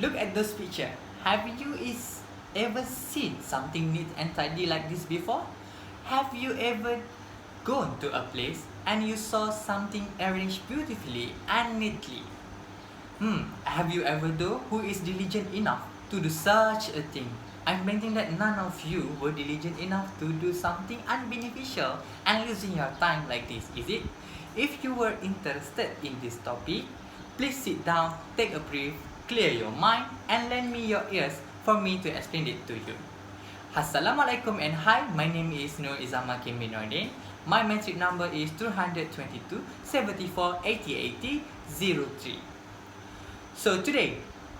Look at this picture. Have you ever seen something neat and tidy like this before? Have you ever gone to a place and you saw something arranged beautifully and neatly? Have you ever though who is diligent enough to do such a thing? I'm betting that none of you were diligent enough to do something unbeneficial and losing your time like this, is it? If you were interested in this topic, please sit down, take a breath, clear your mind, and lend me your ears for me to explain it to you. Assalamualaikum and hi, my name is Nur Izama Kim bin Nordin. My metric number is 222 74 80 80 03. So today,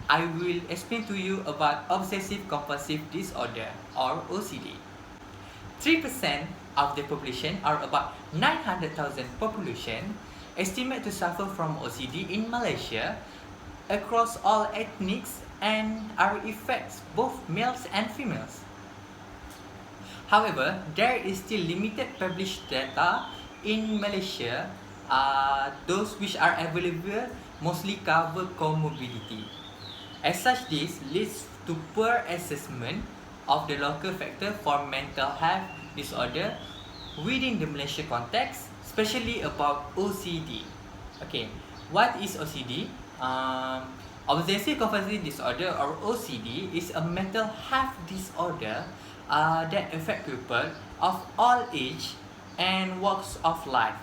I will explain to you about Obsessive Compulsive Disorder or OCD. 3% of the population, or about 900,000 population, estimate to suffer from OCD in Malaysia across all ethnics and are affects both males and females. However, there is still limited published data in Malaysia. Those which are available mostly cover comorbidity. As such, this leads to poor assessment of the local factor for mental health disorder within the Malaysia context, especially about OCD. Okay, what is OCD? Obsessive compulsive disorder or OCD is a mental health disorder that affect people of all age and walks of life.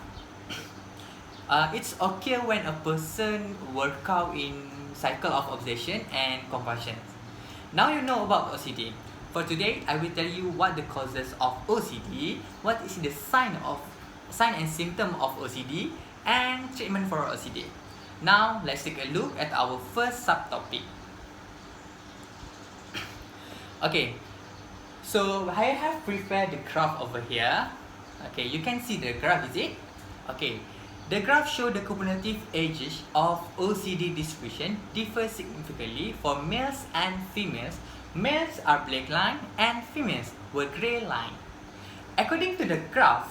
It's occur when a person work out in cycle of obsession and compulsion. Now you know about OCD. For today, I will tell you what the causes of OCD, what is the sign and symptom of OCD, and treatment for OCD. Now let's take a look at our first subtopic. Okay, so I have prepared the graph over here. Okay, you can see the graph, is it? Okay, the graph shows the cumulative ages of OCD distribution differ significantly for males and females. Males are black line and females were gray line. According to the graph,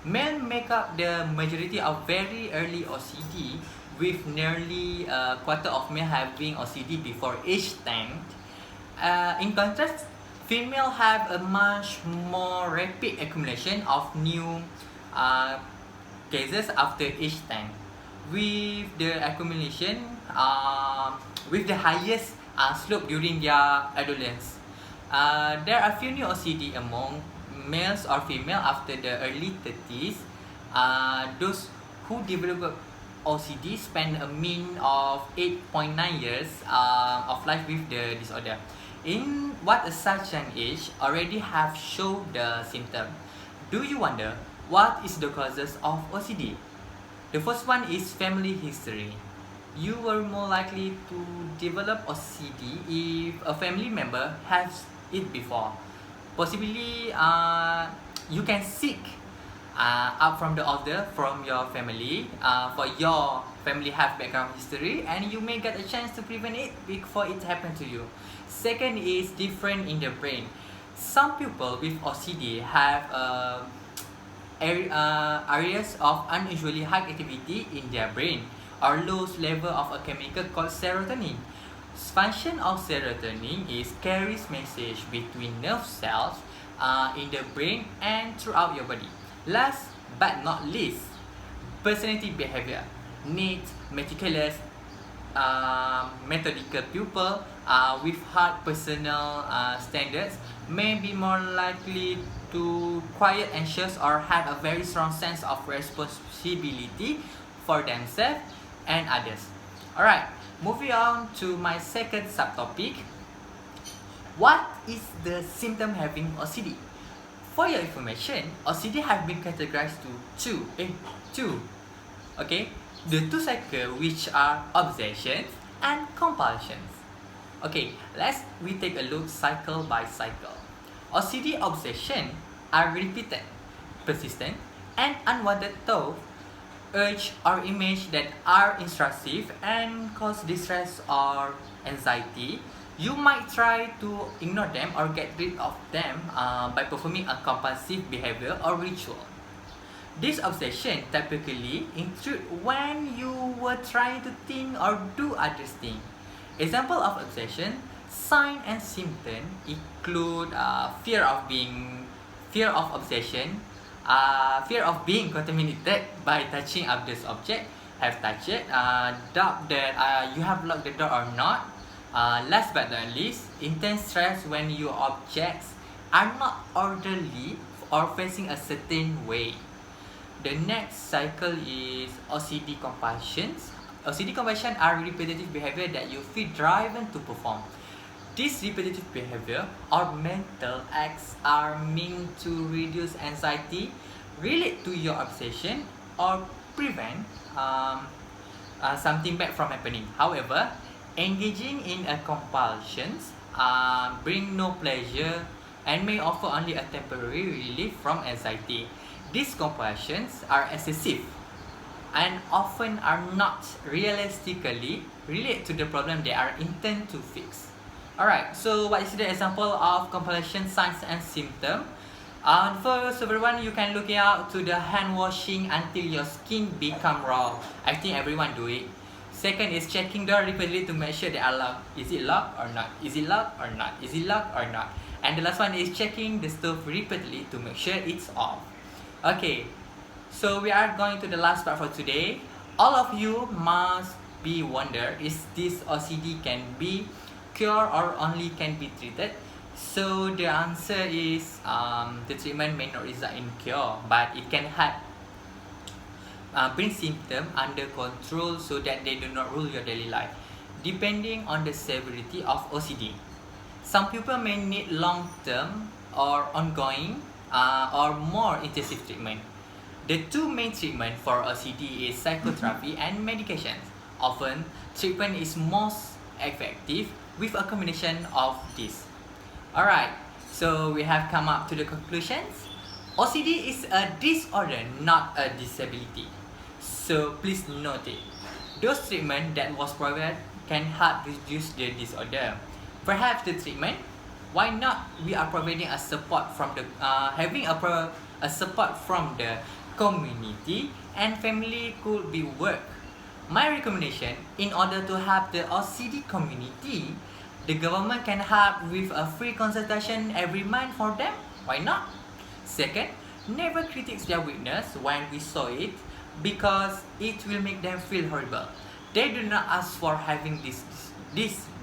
males make up the majority of very early OCD, with nearly a quarter of males having OCD before age 10. In contrast, females have a much more rapid accumulation of new cases after age 10, with the accumulation with the highest slope during their adolescence. There are few new OCD among males or female after the early 30s. Those who develop OCD spend a mean of 8.9 years of life with the disorder. In what a such an age already have shown the symptom. Do you wonder what is the causes of OCD? The first one is family history. You were more likely to develop OCD if a family member has it before. Possibly, you can seek up from the order from your family for your family have background history, and you may get a chance to prevent it before it happens to you. Second is different in the brain. Some people with OCD have areas of unusually high activity in their brain or low level of a chemical called serotonin. Function of serotonin is carries message between nerve cells in the brain and throughout your body. Last but not least, personality behavior. Neat, meticulous, methodical pupil with high personal standards may be more likely to quiet, anxious, or have a very strong sense of responsibility for themselves and others. Alright, moving on to my second subtopic. What is the symptom having OCD? For your information, OCD have been categorized to two. Okay, the two cycles which are obsessions and compulsions. Okay, we take a look cycle by cycle. OCD obsession are repeated, persistent, and unwanted thoughts, urge or image that are intrusive and cause distress or anxiety. You might try to ignore them or get rid of them by performing a compulsive behavior or ritual. This obsession typically intrude when you were trying to think or do other things. Example of obsession, sign and symptom include fear of obsession, fear of being contaminated by touching others object, have touched it, doubt that you have locked the door or not. Last but not least, intense stress when your objects are not orderly or facing a certain way. The next cycle is OCD compulsions. OCD compulsion are repetitive behavior that you feel driven to perform. These repetitive behavior or mental acts are meant to reduce anxiety, relate to your obsession, or prevent something bad from happening. However, engaging in a compulsions bring no pleasure and may offer only a temporary relief from anxiety. These compulsions are excessive and often are not realistically related to the problem they are intended to fix. Alright, so what is the example of compulsion signs and symptoms? First, everyone, you can look out to the hand washing until your skin become raw. I think everyone do it. Second is checking door repeatedly to make sure they are locked. Is it locked or not? Is it locked or not? Is it locked or not? And the last one is checking the stove repeatedly to make sure it's off. Okay, so we are going to the last part for today. All of you must be wonder, is this OCD can be cured or only can be treated? So the answer is the treatment may not result in cure, but it can help bring symptoms under control so that they do not rule your daily life, depending on the severity of OCD. Some people may need long-term or ongoing or more intensive treatment. The two main treatments for OCD is psychotherapy and medications. Often, treatment is most effective with a combination of these. Alright, so we have come up to the conclusions. OCD is a disorder, not a disability. So please note it. Those treatments that was provided can help reduce the disorder. Perhaps the treatment, why not we are providing a support from the having a support from the community and family could be work. My recommendation, in order to help the OCD community, the government can help with a free consultation every month for them. Why not? Second, never critique their weakness when we saw it, because it will make them feel horrible. They do not ask for having this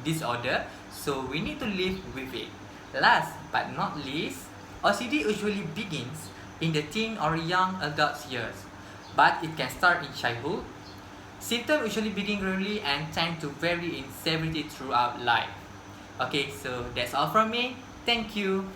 disorder, so we need to live with it. Last but not least, OCD usually begins in the teen or young adult years, but it can start in childhood. Symptoms usually begin gradually and tend to vary in severity throughout life. Okay, so that's all from me. Thank you.